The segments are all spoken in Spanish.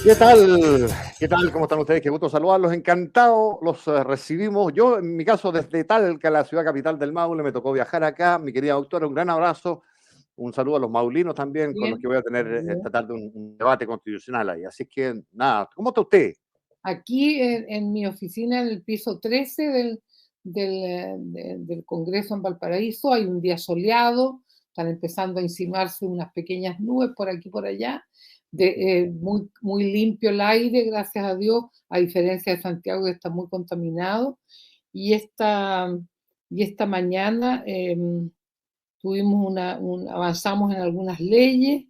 ¿Qué tal? ¿Qué tal? ¿Cómo están ustedes? Qué gusto saludarlos. Encantado, los recibimos. Yo, en mi caso, desde Talca, la ciudad capital del Maule, me tocó viajar acá. Mi querida doctora, un gran abrazo. Un saludo a los maulinos también, con los Bien, que voy a tener esta bien. tarde un debate constitucional ahí. Así que, nada, ¿cómo está usted? Aquí en mi oficina, en el piso 13 del Congreso en Valparaíso, hay un día soleado, están empezando a insinuarse unas pequeñas nubes por aquí y por allá, muy, muy limpio el aire, gracias a Dios, a diferencia de Santiago que está muy contaminado. Y esta, y esta mañana avanzamos en algunas leyes,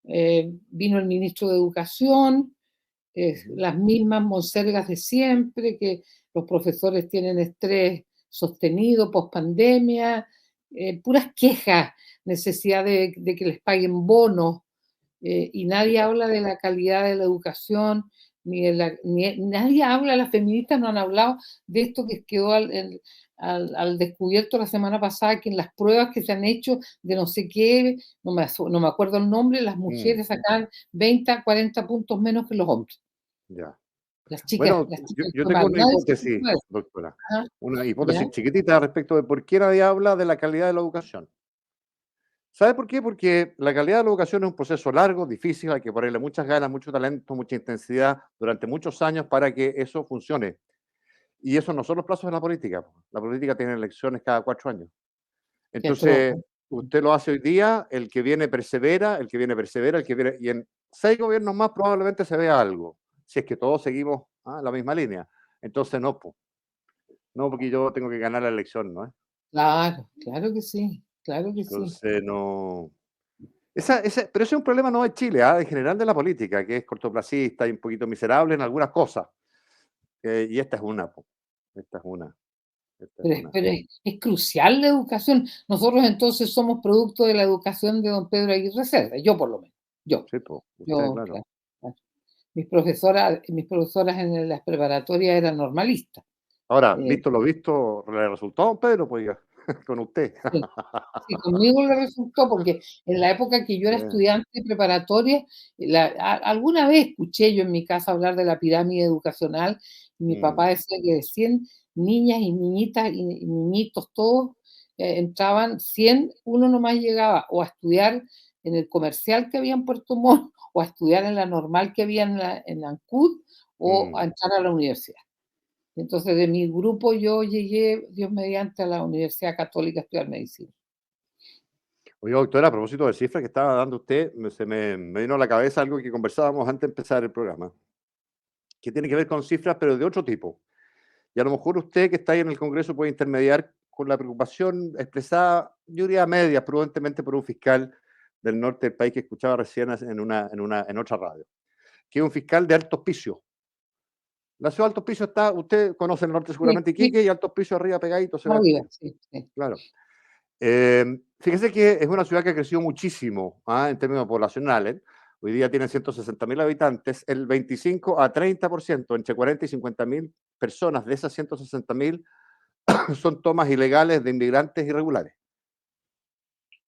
vino el ministro de Educación, las mismas monsergas de siempre, que los profesores tienen estrés sostenido post pandemia, puras quejas, necesidad de que les paguen bonos, y nadie habla de la calidad de la educación, nadie habla, las feministas no han hablado de esto que quedó al descubierto la semana pasada, que en las pruebas que se han hecho de no sé qué, no me acuerdo el nombre, las Mm, mujeres sacan 20 a 40 puntos menos que los hombres. ya. Las chicas, Bueno, las chicas yo tengo mal. una Nadie se hipótesis, preocupa de eso. doctora. Ajá, Una ¿ya? hipótesis chiquitita respecto de por qué nadie habla de la calidad de la educación. ¿Sabe por qué? Porque la calidad de la educación es un proceso largo, difícil, hay que ponerle muchas ganas, mucho talento, mucha intensidad durante muchos años para que eso funcione. Y eso no son los plazos de la política. La política tiene elecciones cada 4 años. Qué atroz. Entonces, usted lo hace hoy día, el que viene persevera, el que viene persevera, el que viene, y en 6 gobiernos más probablemente se vea algo, si es que todos seguimos la misma línea. Entonces, no, pues, no, porque yo tengo que ganar la elección, ¿no? Claro, claro que sí, claro que sí. Entonces, no. Pero ese es un problema no de Chile, en general de la política, que es cortoplacista y un poquito miserable en algunas cosas. Y esta es una, po. Esta es una. Esta es una. Es crucial la educación. Nosotros entonces somos producto de la educación de don Pedro Aguirre Cerda, yo por lo menos, yo, Sí, pues, usted, yo, claro. claro, claro. Mis profesoras en las preparatorias eran normalistas. Ahora, Eh, visto lo visto, le resultó a don Pedro, pues, oiga, con usted. sí, sí, conmigo le resultó, porque en la época que yo era Eh, estudiante de preparatoria, alguna vez escuché yo en mi casa hablar de la pirámide educacional, y mi mm, papá decía que de 100 niñas y niñitas y niñitos todos, entraban 100, uno nomás llegaba o a estudiar en el comercial que había en Puerto Montt, o a estudiar en la normal que había en la ANCUD, o a mm. entrar a la universidad. Entonces, de mi grupo yo llegué, Dios mediante, a la Universidad Católica a estudiar medicina. Oiga, doctora, a propósito de cifras que estaba dando usted, me vino a la cabeza algo que conversábamos antes de empezar el programa, que tiene que ver con cifras, pero de otro tipo. Y a lo mejor usted que está ahí en el Congreso puede intermediar con la preocupación expresada, yo diría media, prudentemente por un fiscal del norte del país que escuchaba recién en otra radio, que es un fiscal de Alto Hospicio. La ciudad de Alto Hospicio está, usted conoce el norte Sí, seguramente, sí, Iquique, y Alto Hospicio arriba pegadito se ve arriba, usted. sí, sí. Claro. Fíjese que es una ciudad que ha crecido muchísimo en términos poblacionales. Hoy día tiene 160.000 habitantes. El 25 a 30%, entre 40 y 50.000 personas de esas 160.000 son tomas ilegales de inmigrantes irregulares.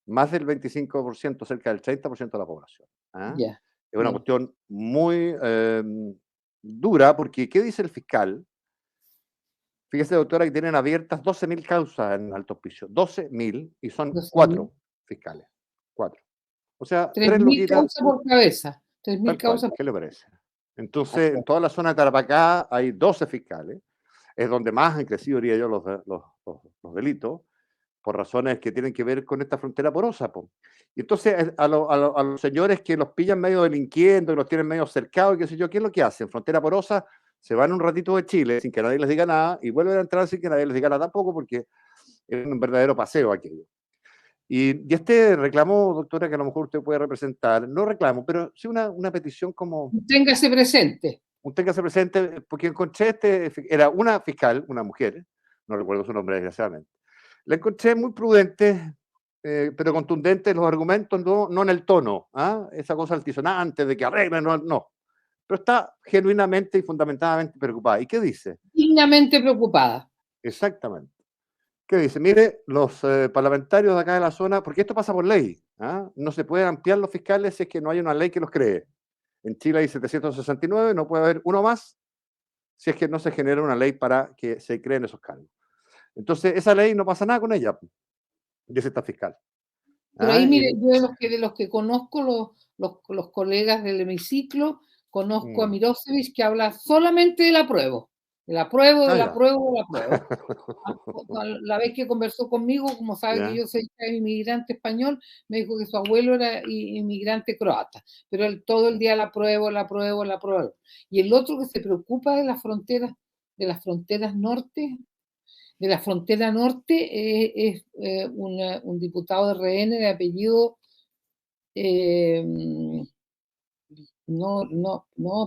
Más del 25%, cerca del 30% de la población. Ya, Es una ya. cuestión muy dura porque, ¿qué dice el fiscal? Fíjese, doctora, que tienen abiertas 12.000 causas en Alto Hospicio. 12.000 y son 12.000. 4 fiscales. 4. O sea, 3 3.000 loquitas, causas por cabeza. 3.000 tal cual. causas ¿Qué le parece? por Entonces, en cabeza. toda la zona de Tarapacá hay 12 fiscales. Es donde más han crecido, diría yo, los delitos, por razones que tienen que ver con esta frontera porosa. Po. Y entonces, a los señores que los pillan medio delinquiendo y los tienen medio cercados y qué sé yo, ¿qué es lo que hacen? Frontera porosa, se van un ratito de Chile sin que nadie les diga nada y vuelven a entrar sin que nadie les diga nada tampoco porque es un verdadero paseo aquello. Y este reclamo, doctora, que a lo mejor usted puede representar, no reclamo, pero sí una petición como, Téngase presente. usted que se presente, porque encontré era una fiscal, una mujer, no recuerdo su nombre desgraciadamente, la encontré muy prudente, pero contundente en los argumentos, no en el tono, esa cosa altisonante de que arreglen, no, no, pero está genuinamente y fundamentadamente preocupada. ¿Y qué dice? Dignamente preocupada. Exactamente. ¿Qué dice? Mire, los parlamentarios de acá de la zona, porque esto pasa por ley, no se pueden ampliar los fiscales si es que no hay una ley que los cree. En Chile hay 769, no puede haber uno más si es que no se genera una ley para que se creen esos cargos. Entonces, esa ley no pasa nada con ella, dice esta fiscal. Pero ahí, mire, yo de los que conozco, los colegas del hemiciclo, conozco a Mirosevic, que habla solamente del apruebo. Del apruebo, del apruebo, del apruebo. La vez que conversó conmigo, como sabe que yo soy inmigrante español, me dijo que su abuelo era inmigrante croata, pero él todo el día la apruebo, la apruebo, la apruebo. Y el otro que se preocupa de las fronteras norte, de la frontera norte, es un diputado de RN de apellido,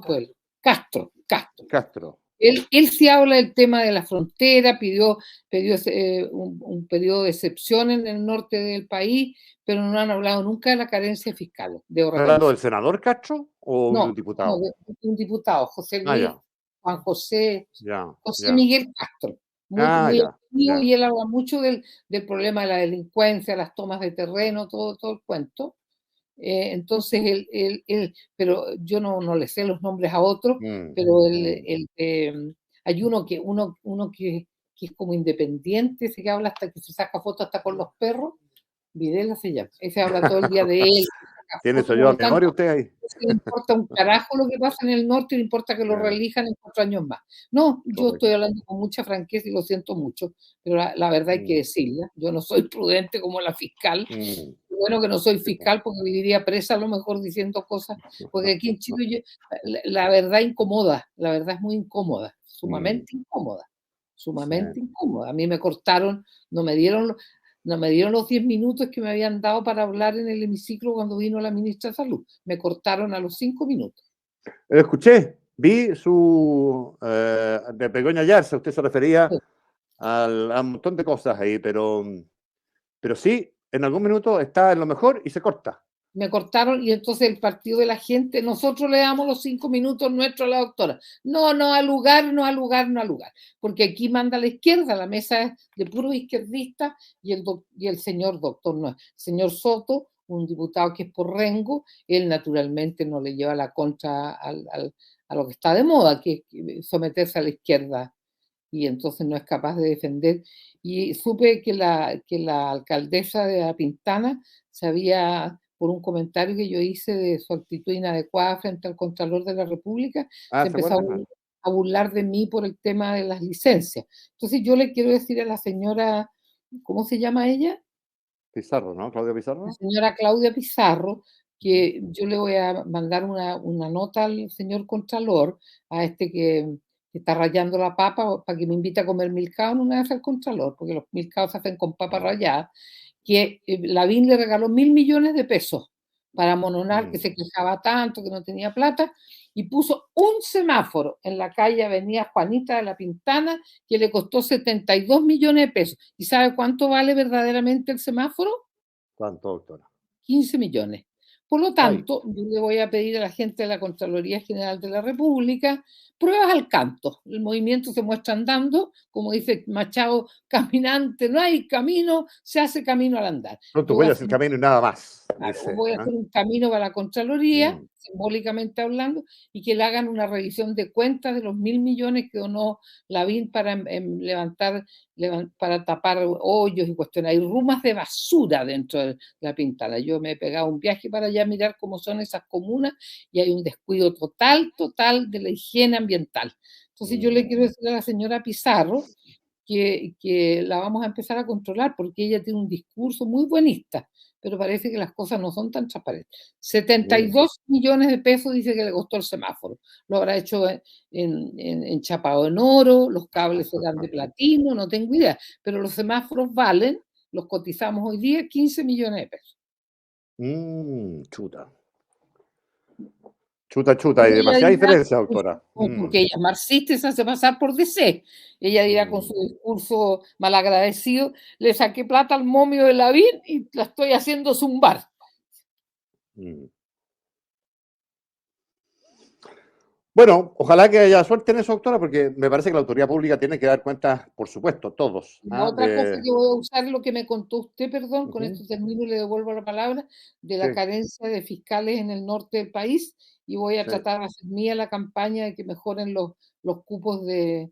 pues Castro. Él sí habla del tema de la frontera, pidió un periodo de excepción en el norte del país, pero no han hablado nunca de la carencia fiscal. ¿Hablando del senador Castro o un diputado? No, un diputado, Juan José ya. Miguel Castro. Muy activo, y él habla mucho del problema de la delincuencia, las tomas de terreno, todo el cuento. Entonces, pero yo no le sé los nombres a otros, pero hay uno que es como independiente, ese que habla hasta que se saca fotos hasta con los perros, Videla se llama, ese habla todo el día de él. ¿Tiene su ayuda a memoria usted ahí? No le importa un carajo lo que pasa en el norte, no importa que lo reelijan en 4 años más. No, yo estoy hablando con mucha franqueza y lo siento mucho, pero la verdad hay que decirla, yo no soy prudente como la fiscal. Bueno que no soy fiscal porque viviría presa a lo mejor diciendo cosas, porque aquí en Chile la verdad incomoda, la verdad es muy incómoda, sumamente incómoda. A mí me cortaron, no me dieron los 10 minutos que me habían dado para hablar en el hemiciclo cuando vino la ministra de Salud. Me cortaron a los 5 minutos. Escuché, vi su de Begoña Yarza, usted se refería a un montón de cosas ahí, pero sí, en algún minuto está en lo mejor y se corta. Me cortaron y entonces el partido de la gente, nosotros le damos los 5 minutos nuestros a la doctora. No, al lugar, porque aquí manda la izquierda, la mesa es de puros izquierdistas y el señor doctor, no, señor Soto, un diputado que es por Rengo, él naturalmente no le lleva la contra a lo que está de moda, que es someterse a la izquierda, y entonces no es capaz de defender. Y supe que la alcaldesa de La Pintana se había, por un comentario que yo hice de su actitud inadecuada frente al Contralor de la República, se empezó a burlar de mí por el tema de las licencias. Entonces yo le quiero decir a la señora, ¿cómo se llama ella? Pizarro, ¿no? Claudia Pizarro. La señora Claudia Pizarro, que yo le voy a mandar una nota al señor Contralor, a este que está rayando la papa, para que me invite a comer milcao en una vez al Contralor, porque los milcaos se hacen con papa rallada, que Lavín le regaló 1.000 millones de pesos para Mononar, que se quejaba tanto, que no tenía plata, y puso un semáforo en la calle Avenida Juanita de la Pintana que le costó 72 millones de pesos. ¿Y sabe cuánto vale verdaderamente el semáforo? ¿Cuánto, doctora? 15 millones. Por lo tanto, yo le voy a pedir a la gente de la Contraloría General de la República pruebas al canto. El movimiento se muestra andando, como dice Machado, caminante, no hay camino, se hace camino al andar. No, tú voy a hacer camino y nada más. Voy a hacer un camino para la Contraloría, simbólicamente hablando, y que le hagan una revisión de cuentas de los 1.000 millones que donó Lavín para para tapar hoyos y cuestiones. Hay rumas de basura dentro de La Pintana. Yo me he pegado un viaje para allá a mirar cómo son esas comunas y hay un descuido total de la higiene ambiental. Entonces yo le quiero decir a la señora Pizarro que la vamos a empezar a controlar porque ella tiene un discurso muy buenista, pero parece que las cosas no son tan transparentes. 72 millones de pesos dice que le costó el semáforo. Lo habrá hecho enchapado en oro, los cables serán de platino, no tengo idea. Pero los semáforos valen, los cotizamos hoy día, 15 millones de pesos. Chuta. Chuta, hay demasiada diferencia, doctora. Porque ella es marxista y se hace pasar por DC. Ella dirá con su discurso malagradecido, le saqué plata al momio de Lavín y la estoy haciendo zumbar. Bueno, ojalá que haya suerte en eso, doctora, porque me parece que la autoridad pública tiene que dar cuenta, por supuesto, todos. La otra cosa que voy a usar, lo que me contó usted, perdón, con Ujú, esto termino y le devuelvo la palabra, de la sí, carencia de fiscales en el norte del país, y voy a sí. tratar de hacer mía la campaña de que mejoren los cupos de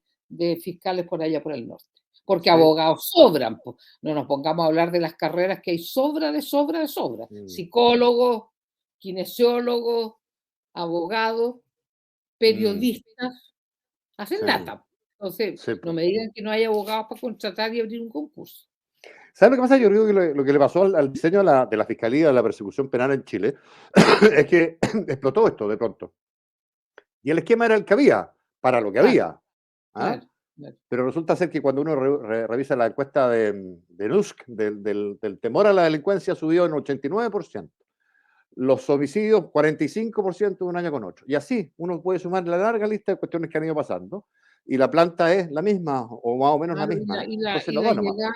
fiscales por allá por el norte. Porque Sí. abogados sobran, po. No nos pongamos a hablar de las carreras que hay sobra, de sobra, de sobra. Mm, Psicólogos, kinesiólogos, abogados, mm, periodistas, hacen sí, nata. Entonces, sí, no po. me digan que no hay abogados para contratar y abrir un concurso. ¿Sabe lo que pasa? Yo creo que lo que le pasó al diseño de la Fiscalía de la Persecución Penal en Chile es que explotó esto de pronto. Y el esquema era el que había, para lo que Claro, había. ¿Ah? claro, claro. Pero resulta ser que cuando uno revisa la encuesta de NUSC, del temor a la delincuencia, subió en 89%. Los homicidios, 45% de un año con otro. Y así uno puede sumar la larga lista de cuestiones que han ido pasando. Y la planta es la misma, o más o menos la Claro, y misma. la, y la, Entonces y no la da nomás. llegada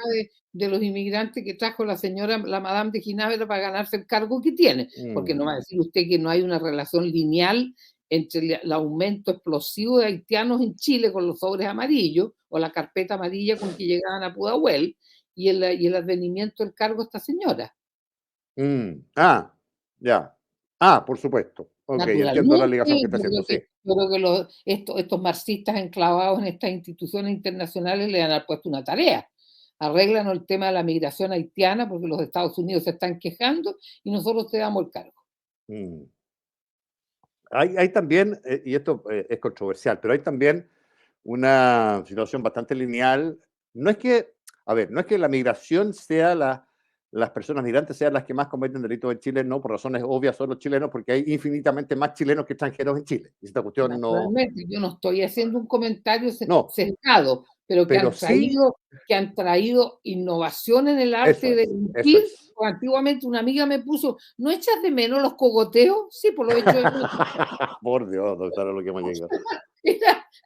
de los inmigrantes que trajo la señora, la Madame de Ginebra, para ganarse el cargo que tiene. Porque Mm, no va a decir usted que no hay una relación lineal entre el aumento explosivo de haitianos en Chile con los sobres amarillos o la carpeta amarilla con que llegaban a Pudahuel y el advenimiento del cargo de esta señora. ah, ya. Ah, por supuesto. Ok, entiendo la Naturalmente, ligación que está haciendo, sí. yo creo que estos marxistas enclavados en estas instituciones internacionales le han puesto una tarea. Arreglan el tema de la migración haitiana porque los Estados Unidos se están quejando y nosotros te damos el cargo. Mm. Hay también, y esto es controversial, pero hay también una situación bastante lineal. No es que, a ver, no es que la migración sea las personas migrantes sean las que más cometen delitos en Chile, no, por razones obvias son los chilenos, porque hay infinitamente más chilenos que extranjeros en Chile. Y esta cuestión no, Naturalmente, yo no estoy haciendo un comentario no, sesgado, pero pero sí, que han traído innovación en el eso arte de es, eso mentir. es. Antiguamente una amiga me puso, ¿no echas de menos los cogoteos? Sí, por lo hecho de menos. Por Dios, doctora, lo que hemos llegado.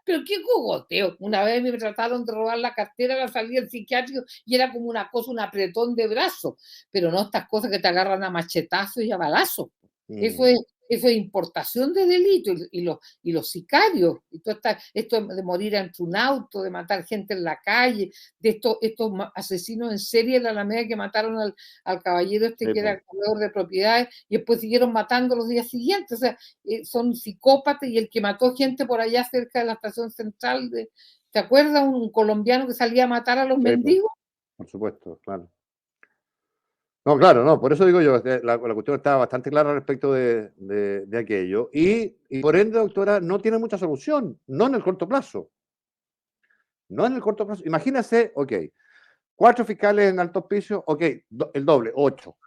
Pero qué cogoteo. Una vez me trataron de robar la cartera, la salí del psiquiátrico y era como una cosa, un apretón de brazo. Pero no estas cosas que te agarran a machetazos y a balazos. Eso Mm, es, eso es importación de delito y los sicarios. Esto de morir entre un auto, de matar gente en la calle, de estos asesinos en serie en la Alameda que mataron al caballero este sí, que po, era corredor de propiedades y después siguieron matando los días siguientes. O sea, son psicópatas y el que mató gente por allá cerca de la estación central, ¿te acuerdas? Un colombiano que salía a matar a los sí, po, mendigos. por supuesto, claro. No, claro, no, por eso digo yo, la cuestión está bastante clara respecto de aquello. Y por ende, doctora, no tiene mucha solución, no en el corto plazo. No en el corto plazo. Imagínese, ok, 4 fiscales en alto hospicio, ok, el doble, 8.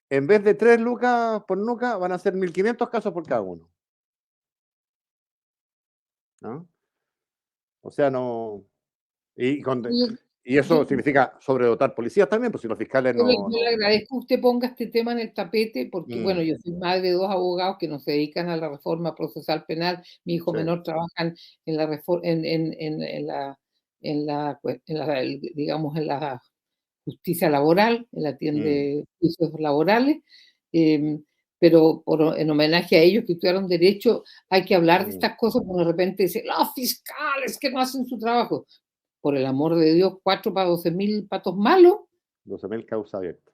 En vez de 3 lucas por nuca, van a ser 1.500 casos por cada uno. ¿No? O sea, no. Y, Yo, y eso yo, significa sobredotar policías también, pues si los fiscales no. yo le agradezco que usted ponga este tema en el tapete, porque bueno, Mm, yo soy madre de dos abogados que no se dedican a la reforma procesal penal. Mi hijo sí, menor trabaja en la digamos, en la justicia laboral, él mm, atiende juicios laborales, eh, pero en homenaje a ellos que estudiaron derecho, hay que hablar de mm. estas cosas, porque de repente dicen, los fiscales que no hacen su trabajo. Por el amor de Dios, 4 para 12.000 patos malos. 12.000 causas abiertas.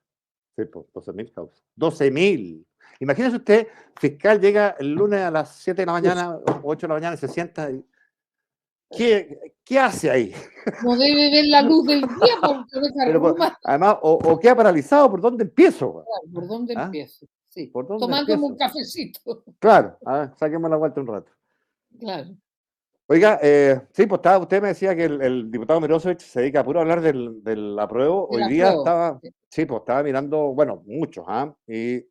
Sí, pues, 12.000 causas. 12.000. Imagínese usted, fiscal llega el lunes a las 7 de la mañana, 8 de la mañana y se sienta. ¿Qué hace ahí? No debe ver la luz del día porque de esa Pero ruma. además, o queda paralizado, ¿por dónde empiezo? ¿Por dónde ¿Ah? empiezo? Sí, ¿Por dónde tomándome un empiezo? cafecito. Claro, saquemos la vuelta un rato. Claro. Oiga, sí, pues usted me decía que el diputado Mirosevich se dedica a puro hablar del apruebo. De Hoy la día prueba. estaba, sí, pues estaba mirando, bueno, muchos, y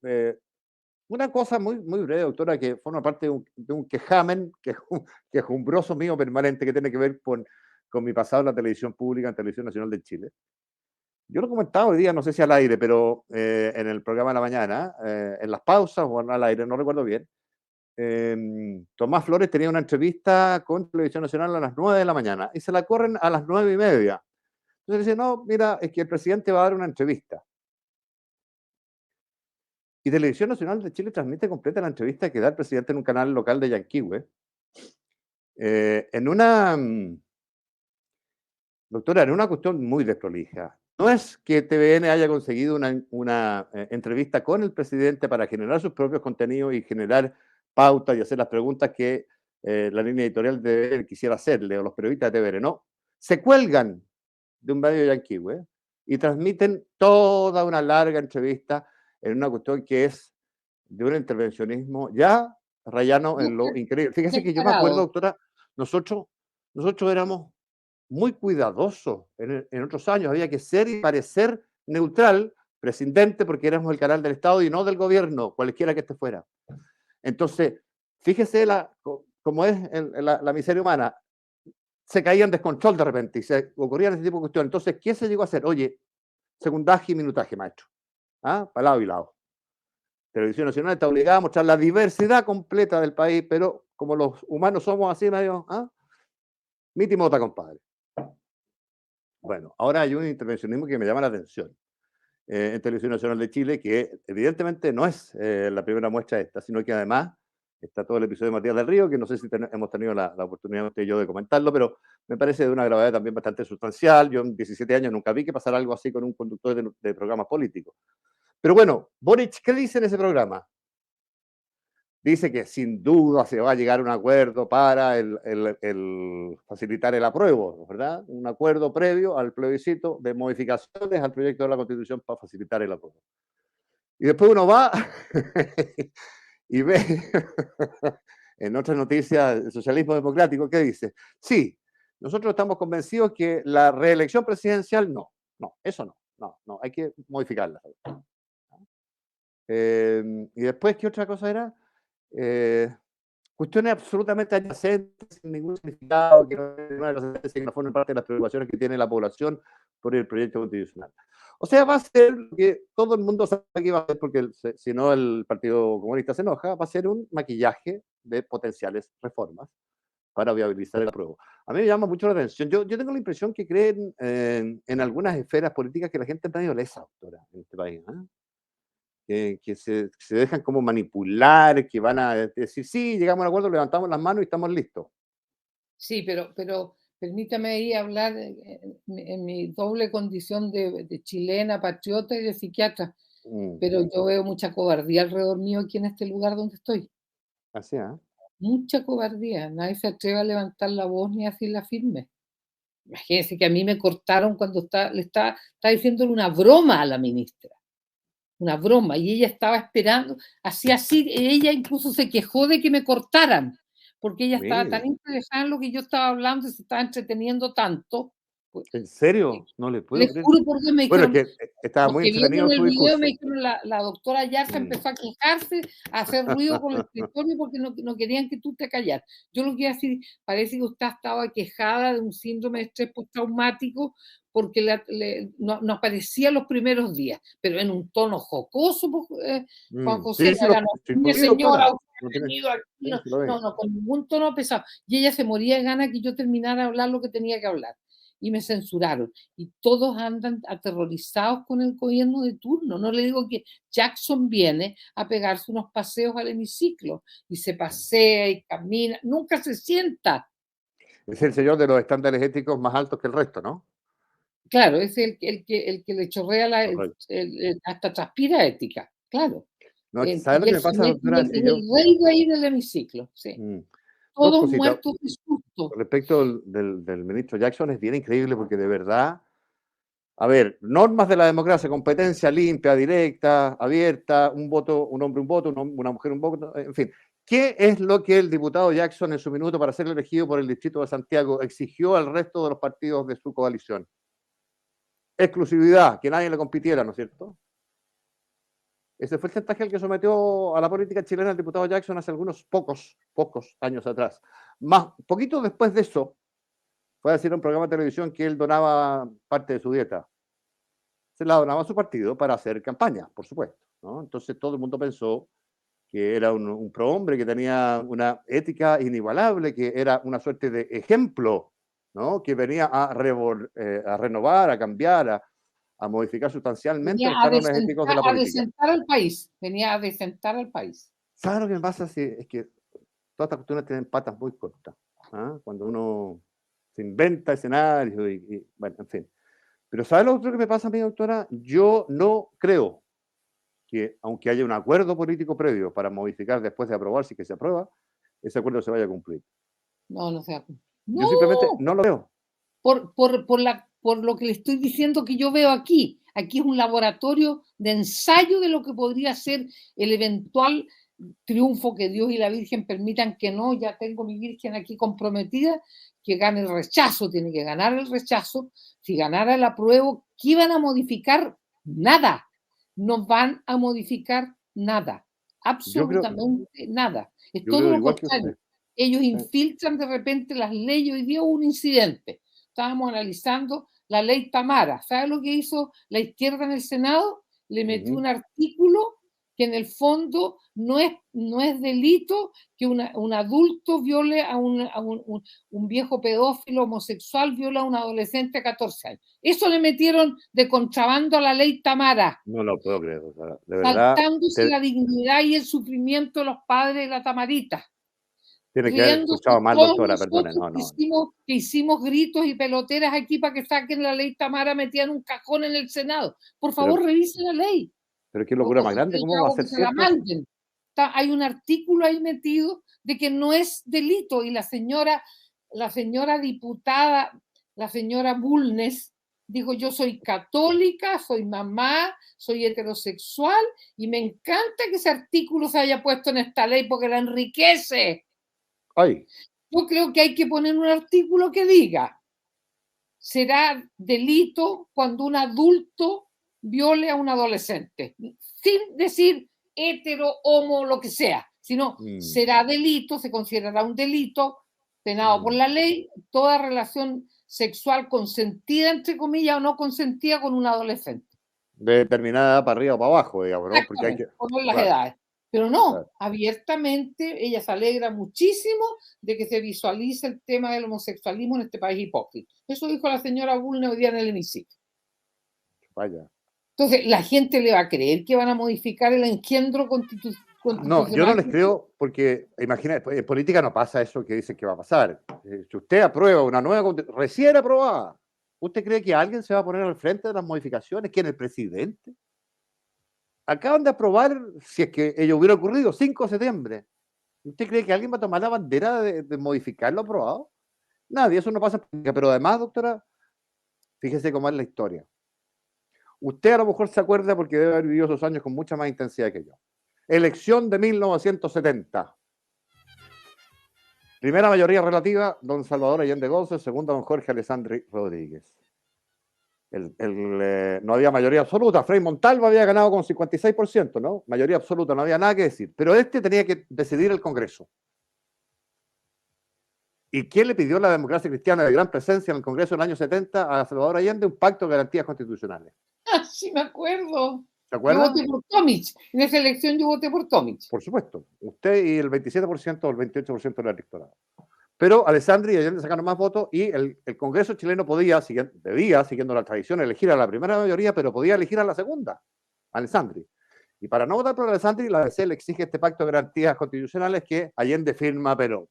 una cosa muy, muy breve, doctora, que forma parte de un quejamen, quejumbroso mío permanente que tiene que ver con mi pasado en la televisión pública, en Televisión Nacional de Chile. Yo lo comentaba hoy día, no sé si al aire, pero en el programa de la mañana, en las pausas o al aire, no recuerdo bien, Tomás Flores tenía una entrevista con Televisión Nacional a las 9 de la mañana y se la corren a las 9:30. Entonces dice, no, mira, es que el presidente va a dar una entrevista. Y Televisión Nacional de Chile transmite completa la entrevista que da el presidente en un canal local de Yanquihue. En una, doctora, en una cuestión muy desprolija. No es que TVN haya conseguido una entrevista con el presidente para generar sus propios contenidos y generar pautas y hacer las preguntas que la línea editorial de TVN quisiera hacerle, o los periodistas de TVN, no. Se cuelgan de un medio yanquihue y transmiten toda una larga entrevista en una cuestión que es de un intervencionismo ya rayano en lo increíble. Fíjese que yo me acuerdo, doctora, nosotros éramos muy cuidadosos en otros años, había que ser y parecer neutral, prescindente, porque éramos el canal del Estado y no del gobierno, cualquiera que esté fuera. Entonces, fíjese cómo es la miseria humana. Se caía en descontrol de repente y se ocurrían ese tipo de cuestiones. Entonces, ¿qué se llegó a hacer? Oye, secundaje y minutaje, maestro. ¿Ah? Para lado y lado. Televisión Nacional está obligada a mostrar la diversidad completa del país, pero como los humanos somos así, medio, mi timota, compadre. Bueno, ahora hay un intervencionismo que me llama la atención en Televisión Nacional de Chile, que evidentemente no es la primera muestra esta, sino que además está todo el episodio de Matías del Río, que no sé si hemos tenido la oportunidad usted y yo de comentarlo, pero me parece de una gravedad también bastante sustancial. Yo en 17 años nunca vi que pasara algo así con un conductor de programas políticos. Pero bueno, Boric, ¿qué dice en ese programa? Dice que sin duda se va a llegar a un acuerdo para el facilitar el apruebo, ¿verdad? Un acuerdo previo al plebiscito de modificaciones al proyecto de la Constitución para facilitar el apruebo. Y después uno va y ve en otras noticias el socialismo democrático, ¿qué dice? Sí, nosotros estamos convencidos que la reelección presidencial eso no, hay que modificarla. Y después, ¿qué otra cosa era? Cuestiones absolutamente adyacentes, sin ningún significado, que no forman parte de las preocupaciones que tiene la población por el proyecto constitucional. O sea, va a ser lo que todo el mundo sabe que va a ser, porque si no el Partido Comunista se enoja, va a ser un maquillaje de potenciales reformas para viabilizar el apruebo. A mí me llama mucho la atención. Yo tengo la impresión que creen en algunas esferas políticas que la gente está medio lesa, doctora, en este país. Que se dejan como manipular, que van a decir, sí, llegamos a un acuerdo, levantamos las manos y estamos listos. Sí, pero permítame ahí hablar en mi doble condición de chilena, patriota y de psiquiatra, pero yo veo mucha cobardía alrededor mío aquí en este lugar donde estoy. Así, ¿eh? Mucha cobardía, nadie se atreve a levantar la voz ni a decirla firme. Imagínense que a mí me cortaron cuando le estaba diciéndole una broma a la ministra. Una broma, y ella estaba esperando, así, ella incluso se quejó de que me cortaran, porque ella estaba tan interesada en lo que yo estaba hablando y se estaba entreteniendo tanto. ¿En serio? No le puedo Les creer. juro por Dios, me Bueno, dijeron, es que estaba los muy que entretenido vieron el su video me discurso. dijeron, la doctora Yarza empezó a quejarse, a hacer ruido con el escritorio porque no querían que tú te callaras. Yo lo que iba a decir, parece que usted estaba quejada de un síndrome de estrés postraumático porque no aparecía los primeros días, pero en un tono jocoso, Juan José, Sí, no, señora, doctora. usted ha venido aquí, Sí, lo ve. no, con ningún tono pesado. Y ella se moría de ganas que yo terminara de hablar lo que tenía que hablar. Y me censuraron. Y todos andan aterrorizados con el gobierno de turno. No le digo que Jackson viene a pegarse unos paseos al hemiciclo y se pasea y camina, nunca se sienta. Es el señor de los estándares éticos más altos que el resto, ¿no? Claro, es el que le chorrea hasta transpira ética, claro. No, ¿sabe lo Y que él me pasa, es doctora? Si el yo, rey de ahí del hemiciclo, sí. dos Todos cositas. muertos de susto. Respecto del ministro Jackson, es bien increíble porque de verdad, a ver, normas de la democracia, competencia limpia, directa, abierta, un voto, un hombre, un voto, una mujer, un voto, en fin. ¿Qué es lo que el diputado Jackson en su minuto para ser elegido por el distrito de Santiago exigió al resto de los partidos de su coalición? Exclusividad, que nadie le compitiera, ¿no es cierto? Ese fue el chantaje al que sometió a la política chilena el diputado Jackson hace algunos pocos años atrás. Poquito después de eso, fue a decir en un programa de televisión que él donaba parte de su dieta. Se la donaba a su partido para hacer campaña, por supuesto, ¿no? Entonces todo el mundo pensó que era un prohombre, que tenía una ética inigualable, que era una suerte de ejemplo, ¿no? Que venía a renovar, a cambiar, a modificar sustancialmente Venía los cánones éticos de la a política. desentar al país. Venía a desentar al país. ¿Sabes lo que me pasa? Sí, es que todas estas cuestiones tienen patas muy cortas. ¿Ah? Cuando uno se inventa escenarios y, bueno, en fin. Pero ¿sabes lo otro que me pasa a mí, doctora? Yo no creo que, aunque haya un acuerdo político previo para modificar después de aprobar, si que se aprueba, ese acuerdo se vaya a cumplir. No, no se va a cumplir. Yo simplemente No, no lo veo. por lo que le estoy diciendo que yo veo aquí. Aquí es un laboratorio de ensayo de lo que podría ser el eventual triunfo que Dios y la Virgen permitan que no. Ya tengo mi Virgen aquí comprometida, que gane el rechazo, tiene que ganar el rechazo. Si ganara el apruebo, ¿qué iban a modificar? Nada. No van a modificar nada. Absolutamente nada. Es Yo todo creo lo igual que contrario. usted. Ellos infiltran de repente las leyes. Hoy día hubo un incidente. Estábamos analizando la ley Tamara. ¿Sabe lo que hizo la izquierda en el Senado? Le metió un artículo que en el fondo no es delito que un adulto viole a un viejo pedófilo homosexual, viola a un adolescente de 14 años. Eso le metieron de contrabando a la ley Tamara. No lo puedo creer. O sea, de verdad, Saltándose la dignidad y el sufrimiento de los padres de la Tamarita. tiene que haber Riéndose escuchado mal, todos doctora, perdone. nosotros que hicimos gritos y peloteras aquí para que saquen la ley Tamara metida en un cajón en el Senado. Por favor, revise la ley. Pero qué locura más grande, ¿cómo va a ser Que se la cierto? manden. Hay un artículo ahí metido de que no es delito y la señora diputada, la señora Bulnes, dijo: yo soy católica, soy mamá, soy heterosexual y me encanta que ese artículo se haya puesto en esta ley porque la enriquece. Ay. Yo creo que hay que poner un artículo que diga: será delito cuando un adulto viole a un adolescente, sin decir hetero, homo, lo que sea, sino será delito, se considerará un delito penado por la ley, toda relación sexual consentida, entre comillas, o no consentida con un adolescente. De determinada edad para arriba o para abajo, digamos, ¿no? Porque hay que... Poner las edades. Pero no, abiertamente ella se alegra muchísimo de que se visualice el tema del homosexualismo en este país hipócrita. Eso dijo la señora Bulnes hoy día en el hemiciclo. Vaya. Entonces, ¿la gente le va a creer que van a modificar el engendro constitucional? No, yo no les creo porque, imagina, en política no pasa eso que dicen que va a pasar. Si usted aprueba una nueva, recién aprobada, ¿usted cree que alguien se va a poner al frente de las modificaciones? ¿Quién, el presidente? Acaban de aprobar, si es que ello hubiera ocurrido, 5 de septiembre. ¿Usted cree que alguien va a tomar la bandera de modificar lo aprobado? Nadie, eso no pasa. Pero además, doctora, fíjese cómo es la historia. Usted a lo mejor se acuerda porque debe haber vivido esos años con mucha más intensidad que yo. Elección de 1970. Primera mayoría relativa, don Salvador Allende Gómez, segunda, don Jorge Alessandri Rodríguez. No había mayoría absoluta. Frei Montalva había ganado con 56%, ¿no? Mayoría absoluta, no había nada que decir. Pero tenía que decidir el Congreso. ¿Y quién le pidió a la democracia cristiana de gran presencia en el Congreso en el año 70 a Salvador Allende? Un pacto de garantías constitucionales. Ah, sí, me acuerdo. ¿Se acuerdan? Yo voté por Tomic. En esa elección yo voté por Tomic. Por supuesto. Usted y el 27% o el 28% del electorado. Pero Alessandri y Allende sacaron más votos y el Congreso chileno debía, siguiendo la tradición, elegir a la primera mayoría, pero podía elegir a la segunda, Alessandri. Y para no votar por Alessandri, la DC le exige este pacto de garantías constitucionales que Allende firma, pero...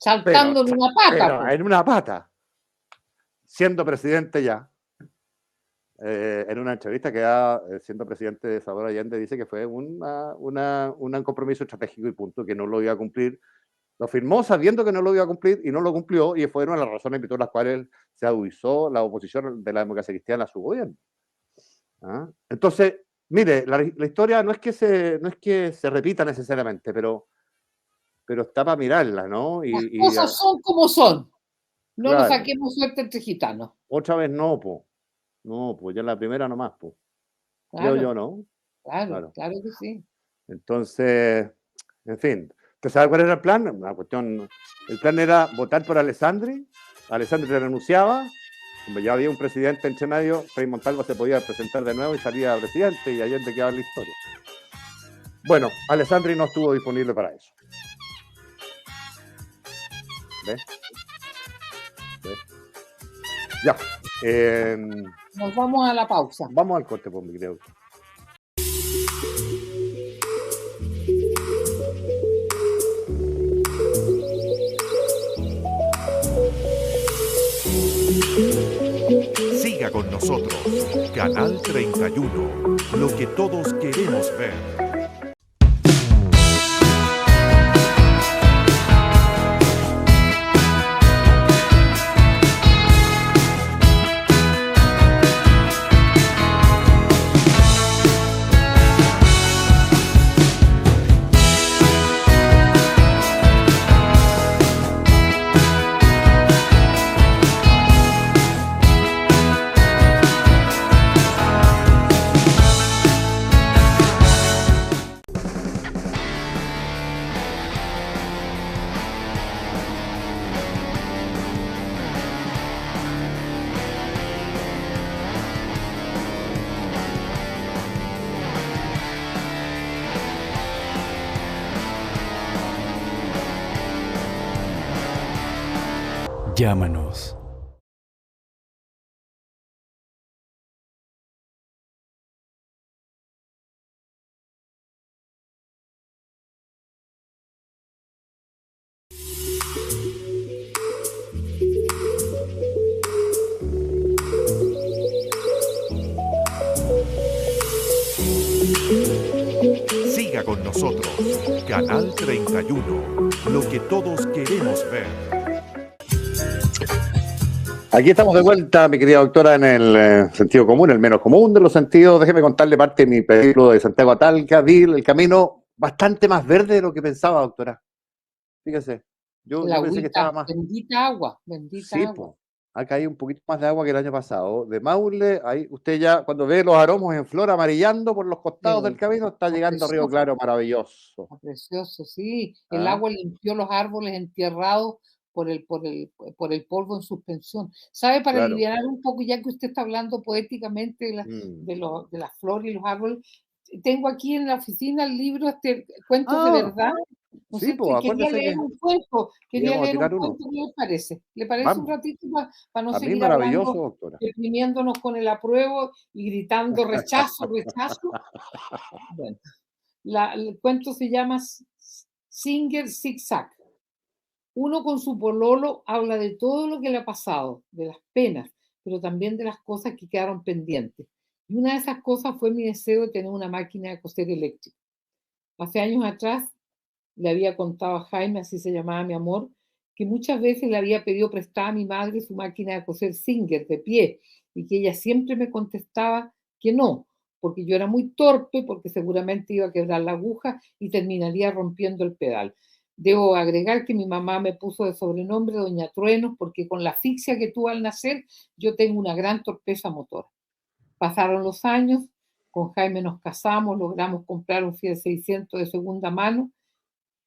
Saltando en una pata. Pero en una pata. Siendo presidente ya. En una entrevista que da, siendo presidente de Salvador Allende, dice que fue un compromiso estratégico y punto, que no lo iba a cumplir. Lo firmó sabiendo que no lo iba a cumplir y no lo cumplió, y fueron las razones por las cuales se agudizó la oposición de la democracia cristiana a su gobierno. ¿Ah? Entonces, mire, la historia no es que se repita necesariamente, pero está para mirarla, ¿no? Las cosas son como son. No claro. nos saquemos suerte entre gitanos. Otra vez no, po. No, pues ya la primera nomás, pues. Claro, Yo no. Claro que sí. Entonces, en fin. ¿Usted sabe cuál era el plan? Una cuestión. El plan era votar por Alessandri. Alessandri renunciaba. Como ya había un presidente entre medio, Frei Montalva se podía presentar de nuevo y salía presidente, y Allende quedaba en la historia. Bueno, Alessandri no estuvo disponible para eso. ¿Ves? Ya. Nos vamos a la pausa. Vamos al corte, pues, mi querido doctor. Siga con nosotros, Canal 31, lo que todos queremos ver. Llámanos. Siga con nosotros, Canal 31, lo que todos queremos ver. Aquí estamos de vuelta, mi querida doctora, en el sentido común, el menos común de los sentidos. Déjeme contarle parte de mi periplo de Santiago a Talca. Vi el camino bastante más verde de lo que pensaba, doctora. Fíjese, yo pensé que estaba más... Bendita agua, bendita Sí, agua. pues, ha caído un poquito más de agua que el año pasado. De Maule, ahí usted ya, cuando ve los aromos en flor amarillando por los costados del camino, está llegando a Río Precioso, Claro, maravilloso. precioso, sí. El ¿Ah? agua limpió los árboles enterrados por el polvo en suspensión. ¿Sabe? Para Claro. aliviar un poco, ya que usted está hablando poéticamente de las flores y los árboles, tengo aquí en la oficina el libro Cuentos de Ah, Verdad. ¿No es sí, cierto? pues Y quería acuérdese leer que un cuento, íbamos a tirar uno. ¿qué le parece? ¿Le parece un Vamos, ratito para no a mí seguir maravilloso, hablando, doctora. deprimiéndonos con el apruebo y gritando rechazo, rechazo? Bueno, el cuento se llama Singer Zigzag. Uno con su pololo habla de todo lo que le ha pasado, de las penas, pero también de las cosas que quedaron pendientes. Y una de esas cosas fue mi deseo de tener una máquina de coser eléctrica. Hace años atrás le había contado a Jaime, así se llamaba mi amor, que muchas veces le había pedido prestada a mi madre su máquina de coser Singer de pie y que ella siempre me contestaba que no, porque yo era muy torpe, porque seguramente iba a quebrar la aguja y terminaría rompiendo el pedal. Debo agregar que mi mamá me puso de sobrenombre Doña Truenos porque con la asfixia que tuve al nacer yo tengo una gran torpeza motora. Pasaron los años, con Jaime nos casamos, logramos comprar un Fiat 600 de segunda mano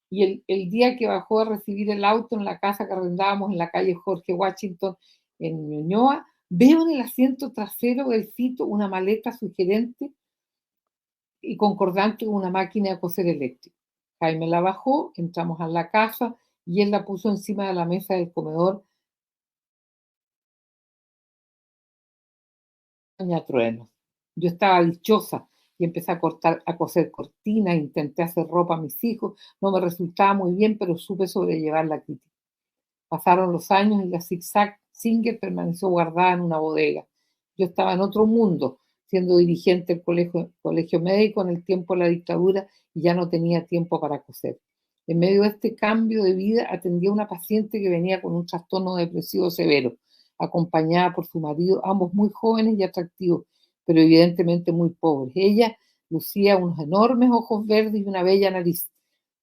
y el día que bajó a recibir el auto en la casa que arrendábamos en la calle Jorge Washington, en Ñuñoa, veo en el asiento trasero del Fito una maleta sugerente y concordante con una máquina de coser eléctrica. Jaime la bajó, entramos a la casa y él la puso encima de la mesa del comedor. Doña Trueno. Yo estaba dichosa y empecé a coser cortinas, intenté hacer ropa a mis hijos, no me resultaba muy bien, pero supe sobrellevar la crítica. Pasaron los años y la Zigzag Singer permaneció guardada en una bodega. Yo estaba en otro mundo, siendo dirigente del colegio médico en el tiempo de la dictadura y ya no tenía tiempo para coser. En medio de este cambio de vida atendí a una paciente que venía con un trastorno depresivo severo, acompañada por su marido, ambos muy jóvenes y atractivos, pero evidentemente muy pobres. Ella lucía unos enormes ojos verdes y una bella nariz,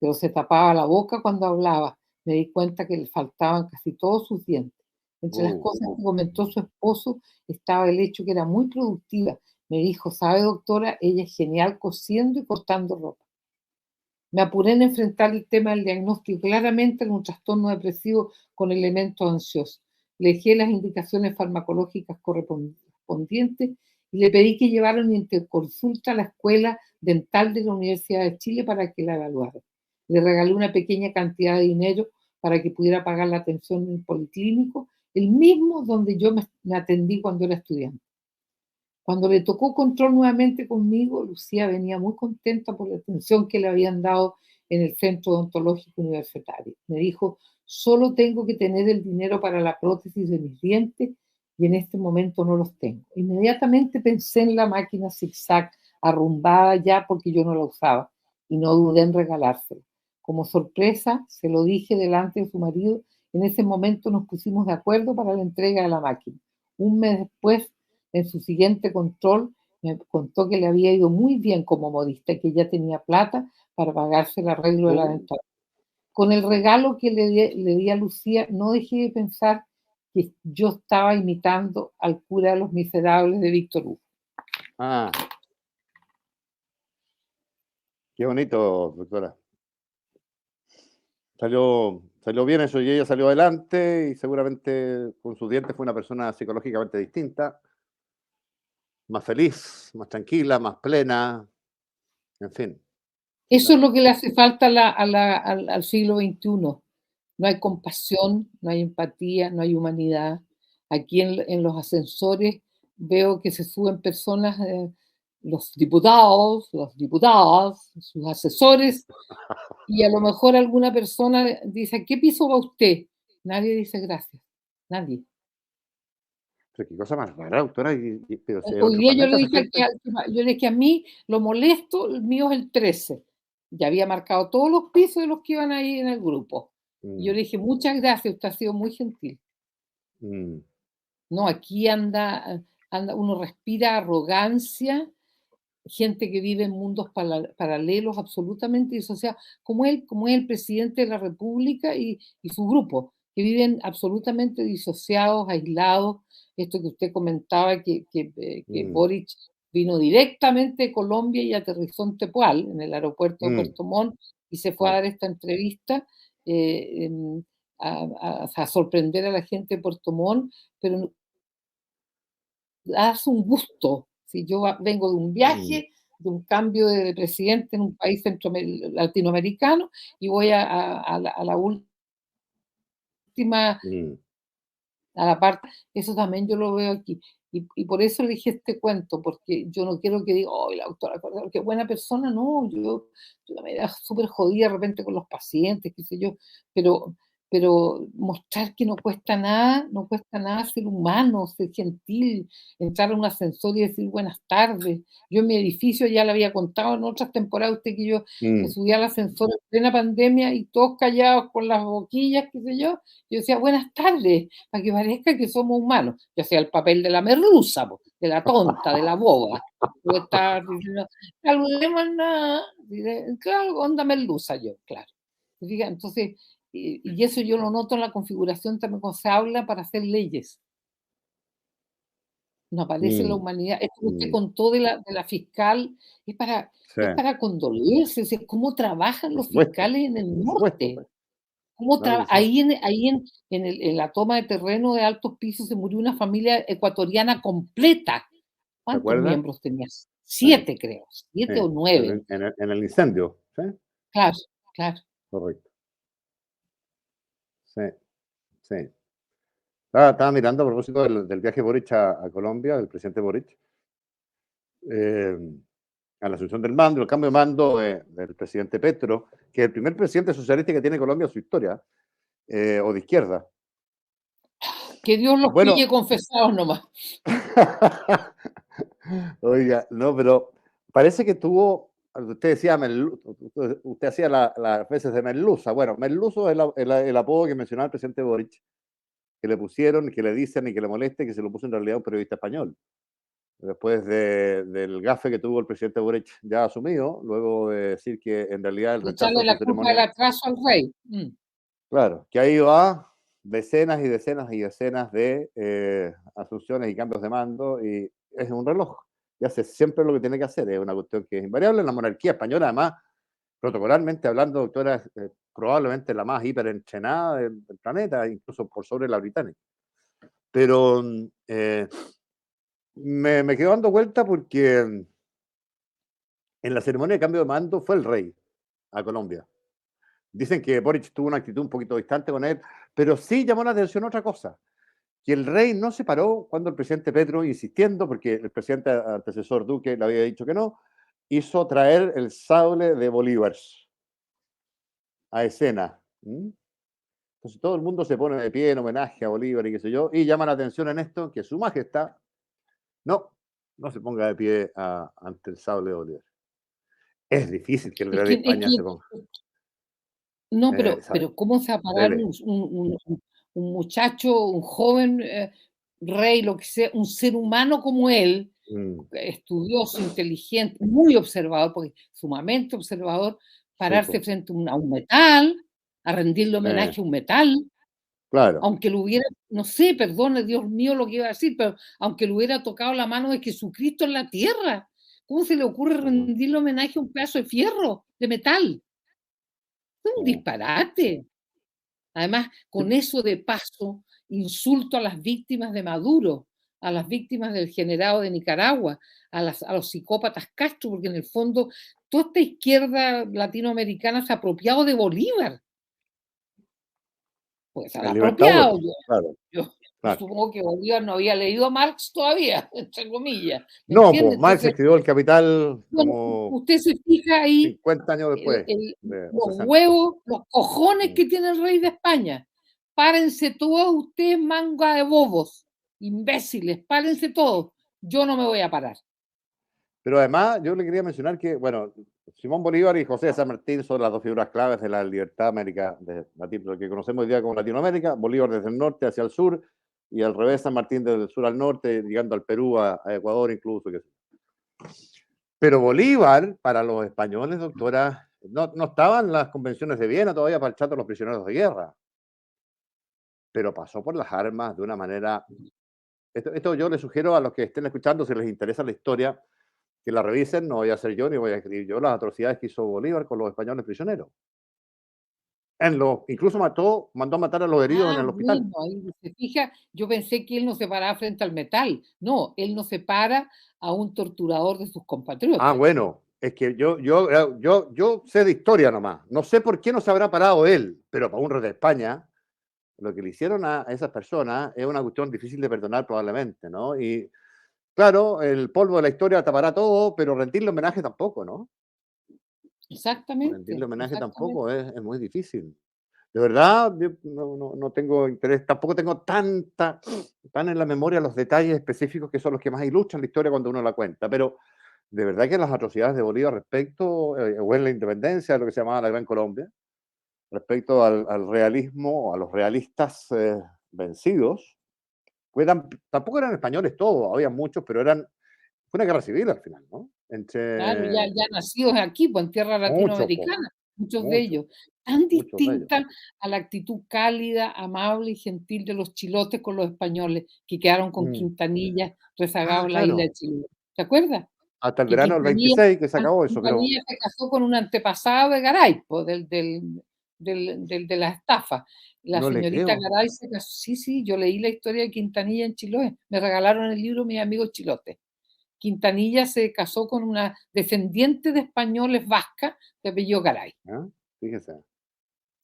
pero se tapaba la boca cuando hablaba. Me di cuenta que le faltaban casi todos sus dientes. Entre las cosas que comentó su esposo estaba el hecho que era muy productiva. Me dijo, ¿sabe, doctora? Ella es genial cosiendo y cortando ropa. Me apuré en enfrentar el tema del diagnóstico claramente en un trastorno depresivo con elementos ansiosos. Le dejé las indicaciones farmacológicas correspondientes y le pedí que llevara una interconsulta a la Escuela Dental de la Universidad de Chile para que la evaluara. Le regalé una pequeña cantidad de dinero para que pudiera pagar la atención en el policlínico el mismo donde yo me atendí cuando era estudiante. Cuando le tocó control nuevamente conmigo, Lucía venía muy contenta por la atención que le habían dado en el Centro Odontológico Universitario. Me dijo, solo tengo que tener el dinero para la prótesis de mis dientes y en este momento no los tengo. Inmediatamente pensé en la máquina zigzag arrumbada ya porque yo no la usaba y no dudé en regalársela. Como sorpresa, se lo dije delante de su marido. En ese momento nos pusimos de acuerdo para la entrega de la máquina. Un mes después, en su siguiente control, me contó que le había ido muy bien como modista y que ya tenía plata para pagarse el arreglo de la dentadura. Con el regalo que le di a Lucía, no dejé de pensar que yo estaba imitando al cura de los miserables de Víctor Hugo. Ah, qué bonito, doctora. Salió bien eso y ella salió adelante y seguramente con sus dientes fue una persona psicológicamente distinta, más feliz, más tranquila, más plena, en fin. Eso es lo que le hace falta al siglo XXI. No hay compasión, no hay empatía, no hay humanidad. Aquí en los ascensores veo que se suben personas, los diputados, sus asesores, y a lo mejor alguna persona dice, ¿a qué piso va usted? Nadie dice gracias, nadie. Pero qué cosa más rara, doctora, pero si hay Hoy otro día yo planeta le esa dije, gente. yo le dije que a mí lo molesto, el mío es el 13. Ya había marcado todos los pisos de los que iban ahí en el grupo. Y yo Mm, le dije, muchas gracias, usted ha sido muy gentil. mm, No, aquí anda, uno respira arrogancia, gente que vive en mundos paralelos absolutamente disociados, como es el presidente de la República y su grupo, que viven absolutamente disociados, aislados. Esto que usted comentaba, que mm, Boric vino directamente de Colombia y aterrizó en Tepual, en el aeropuerto de mm, Puerto Montt, y se fue a claro. dar esta entrevista a sorprender a la gente de Puerto Montt, pero hace un gusto. Si yo vengo de un Mm, viaje, de un cambio de presidente en un país latinoamericano y voy a la última, mm, a la parte, eso también yo lo veo aquí. Y por eso elegí este cuento, porque yo no quiero que diga, oh, la autora, qué buena persona, no, yo me da súper jodida de repente con los pacientes, qué sé yo, pero, pero mostrar que no cuesta nada, no cuesta nada ser humano, ser gentil, entrar a un ascensor y decir buenas tardes. Yo en mi edificio ya le había contado en otras temporadas usted que yo me mm, subía al ascensor en plena pandemia y todos callados con las boquillas, qué sé yo decía buenas tardes para que parezca que somos humanos. Yo hacía el papel de la merluza, po, de la tonta, de la boba. Yo estaba diciendo, saludemos nada. Claro, onda merluza yo, claro. Entonces, y eso yo lo noto en la configuración también cuando se habla para hacer leyes. No aparece la mm, humanidad. Esto que usted mm. contó de la fiscal Sí, es para condolerse. O sea, cómo trabajan por los supuesto, fiscales en el por supuesto, norte. pues. Claro que sí. En la toma de terreno de Altos Pisos se murió una familia ecuatoriana completa. ¿Se ¿Cuántos acuerda? miembros tenía? Eh, 7, creo, 7 o en 9. en el incendio, ¿sí? Claro, claro. Correcto. Sí, sí. Estaba mirando a propósito del viaje Boric a Colombia, del presidente Boric, eh, a la asunción del mando, el cambio de mando del presidente Petro, que es el primer presidente socialista que tiene Colombia en su historia, o de izquierda. Que Dios los Bueno, pille confesados nomás. oiga, no, pero parece que tuvo, usted decía, usted hacía las veces de merluza. Bueno, merluzo es el apodo que mencionaba el presidente Boric, que le pusieron, que le dicen y que le moleste, que se lo puso en realidad un periodista español. Después del gafe que tuvo el presidente Boric ya asumido, luego de decir que en realidad el De rechazo echarle a su la culpa del ceremonia, atraso al rey. claro, que ahí va decenas y decenas y decenas de asunciones y cambios de mando, y es un reloj, y hace siempre lo que tiene que hacer, es una cuestión que es invariable en la monarquía española, además, protocolarmente hablando, doctora, probablemente la más hiperentrenada del planeta, incluso por sobre la británica. Pero me quedo dando vuelta porque en la ceremonia de cambio de mando fue el rey a Colombia. Dicen que Boric tuvo una actitud un poquito distante con él, pero sí llamó la atención otra cosa, que el rey no se paró cuando el presidente Petro, insistiendo, porque el presidente antecesor Duque le había dicho que no, hizo traer el sable de Bolívar a escena. Entonces todo el mundo se pone de pie en homenaje a Bolívar y qué sé yo, y llama la atención en esto que su majestad no se ponga de pie ante el sable de Bolívar. Es difícil que el Es rey que, de es España se que ponga. no, ¿Sabe? pero ¿cómo se va a parar Dele. un muchacho, un joven rey, lo que sea, un ser humano como él, Mm, estudioso, inteligente, muy observador, porque sumamente observador, sí, pararse po. frente a un metal, a rendirle homenaje a un metal, Claro. aunque lo hubiera, no sé, perdone Dios mío lo que iba a decir, pero aunque le hubiera tocado la mano de Jesucristo en la tierra, ¿cómo se le ocurre Ujú, rendirle homenaje a un pedazo de fierro, de metal? Es un mm. disparate. Además, Sí, con eso de paso, insulto a las víctimas de Maduro, a las víctimas del generado de Nicaragua, a los psicópatas Castro, porque en el fondo toda esta izquierda latinoamericana se ha apropiado de Bolívar. Pues se ha el Libertador, apropiado. claro, Yo claro. supongo que Bolívar no había leído a Marx todavía, entre comillas, ¿me No, entiende? pues Marx Entonces, escribió El Capital bueno, como usted se fija ahí 50 años después, o los 60. huevos, los cojones Mm. que tiene el rey de España. Párense todos ustedes, manga de bobos, imbéciles, párense todos. Yo no me voy a parar. Pero además, yo le quería mencionar que, bueno, Simón Bolívar y José de San Martín son las dos figuras claves de la libertad América, lo que conocemos hoy día como Latinoamérica. Bolívar desde el norte hacia el sur y al revés San Martín desde el sur al norte, llegando al Perú, a Ecuador incluso. Pero Bolívar, para los españoles, doctora, no estaban las convenciones de Viena todavía para el trato de los prisioneros de guerra, pero pasó por las armas de una manera. Esto yo les sugiero a los que estén escuchando, si les interesa la historia, que la revisen. No voy a ser yo ni voy a escribir yo las atrocidades que hizo Bolívar con los españoles prisioneros. Incluso mandó a matar a los heridos en Ah, el hospital. bueno, ahí se fija, yo pensé que él no se paraba frente al metal. No, él no se para a un torturador de sus Ah, compatriotas. bueno, es que yo sé de historia nomás. No sé por qué no se habrá parado él, pero para un rey de España, lo que le hicieron a esas personas es una cuestión difícil de perdonar probablemente, ¿no? Y claro, el polvo de la historia tapará todo, pero rendirle homenaje tampoco, ¿no? Rendirle Exactamente, homenaje exactamente. tampoco es muy difícil. De verdad, yo no tengo interés, tampoco tengo tan en la memoria los detalles específicos que son los que más ilustran la historia cuando uno la cuenta, pero de verdad que las atrocidades de Bolívar respecto, o en la independencia, lo que se llamaba la Gran Colombia, respecto al realismo, a los realistas vencidos, tampoco eran españoles todos, había muchos, pero fue una guerra civil al final, ¿no? Claro, Entre ya nacidos aquí, pues en tierra muchos, latinoamericana, muchos de muchos, ellos, tan muchos de ellos. distinta a la actitud cálida, amable y gentil de los chilotes con los españoles, que quedaron con Mm. Quintanilla rezagados Ah, en la isla de claro. Chiloé. ¿Te acuerdas? Hasta el Que verano del 26 que se acabó eso, pero Quintanilla se casó con un antepasado de Garay, po, de la estafa. La no le señorita creo. Garay se casó, sí, sí, yo leí la historia de Quintanilla en Chiloé, me regalaron el libro mis amigos chilotes. Quintanilla se casó con una descendiente de españoles vasca de apellido Garay. ¿Ah? Fíjese,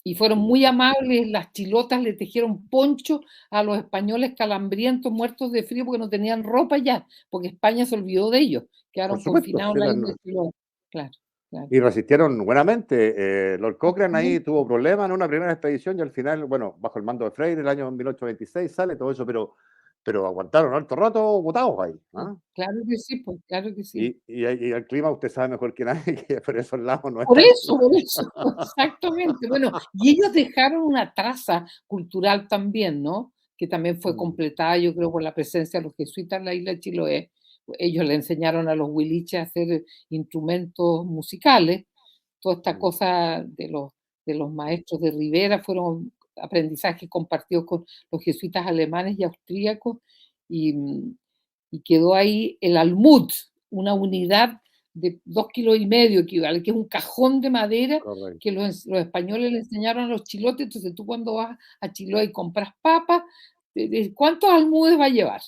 Y fueron muy fíjese. amables, las chilotas le tejieron poncho a los españoles calambrientos, muertos de frío porque no tenían ropa ya, porque España se olvidó de ellos, Por quedaron supuesto, confinados sí en la isla de Chiloé. Claro, claro. y resistieron buenamente. Lord Cochrane ahí Exactamente. tuvo problemas en una primera expedición y al final, bueno, bajo el mando de Freire, el año 1826 sale todo eso, pero aguantaron harto rato botados ahí. ¿Ah? Claro que sí, pues, claro que sí. Y el clima usted sabe mejor que nadie que por esos lados no es tan. Por eso, exactamente. Bueno, y ellos dejaron una traza cultural también, ¿no? Que también fue Mm, completada, yo creo, por la presencia de los jesuitas en la isla de Chiloé. Ellos le enseñaron a los huiliches a hacer instrumentos musicales. Toda esta mm, cosa de los maestros de Rivera fueron aprendizajes compartidos con los jesuitas alemanes y austríacos. Y, y quedó ahí el almud, una unidad de 2,5 kilos equivale, que es un cajón de madera que correcto. los españoles le enseñaron a los chilotes. Entonces tú cuando vas a Chiloé y compras papas, ¿cuántos almudes va a llevar?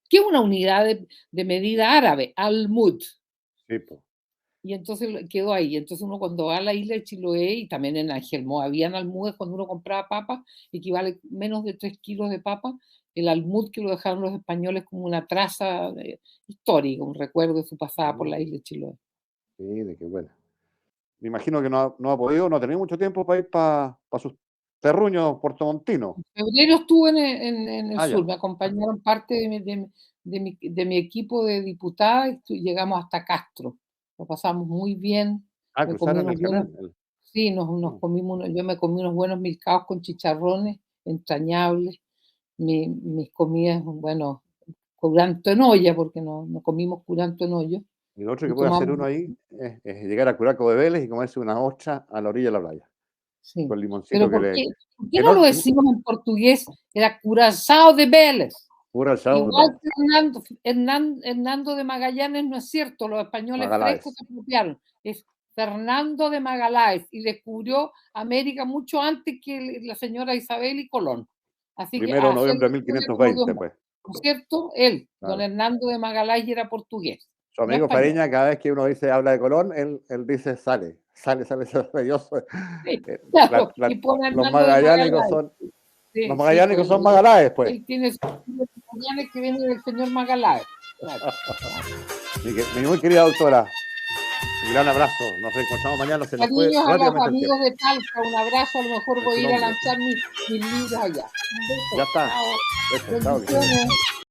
¿Qué es una unidad de medida árabe? Almud. Sí, pues. Y entonces quedó ahí. Entonces uno cuando va a la isla de Chiloé y también en Angelmó habían almudes cuando uno compraba papas, equivale menos de 3 kilos de papa, el almud que lo dejaron los españoles como una traza histórica, un recuerdo de su pasada por la isla de Chiloé. Sí, de qué buena. Me imagino que no ha podido, no ha tenido mucho tiempo para ir para sus terruños puertomontinos. En febrero estuve en el Ah, sur, ya. me acompañaron parte de mi equipo de diputadas y llegamos hasta Castro. Lo pasamos muy bien. Ah, Me comí cruzaron el unos buenos, canal. sí, nos comimos, yo me comí unos buenos milcaos con chicharrones entrañables. Mis comidas, bueno, curanto en olla, porque no comimos curanto en olla. Y lo otro que Y puede hacer tomamos, uno ahí es llegar a Curaco de Vélez y comerse una ostra a la orilla de la playa, sí. con limoncito Pero que le... ¿por qué Que no lo no, decimos en portugués? Era Curazao de Vélez. pura chao de Igual Vélez. que Hernando de Magallanes no es cierto, los españoles frescos Magaláes. se apropiaron. Es Fernando de Magaláes y descubrió América mucho antes que la señora Isabel y Colón. Así que Primero de hacer noviembre la de historia como Dios 1520, manda. pues. ¿No es cierto? Él, don Claro. Hernando de Magaláes, era portugués, Su no amigo español. Fareña, cada vez que uno dice habla de Colón, él dice sale. Yo soy- Sí, claro, y pone los Hernando de magallánicos Magaláes. son, los Sí, sí, magallánicos pues son Magaláes, pues. él tiene su Magallanes que viene del señor Magaláes. Claro. Mi muy querida doctora, un gran abrazo. Nos reencontramos mañana. Se nos fue Cariños a los rápidamente el tiempo. amigos de Talca, un abrazo, a lo mejor En voy su a ir a nombre. lanzar mis libros allá. Un beso, Ya está. chao, Eso, chao, que esté bien. bendiciones.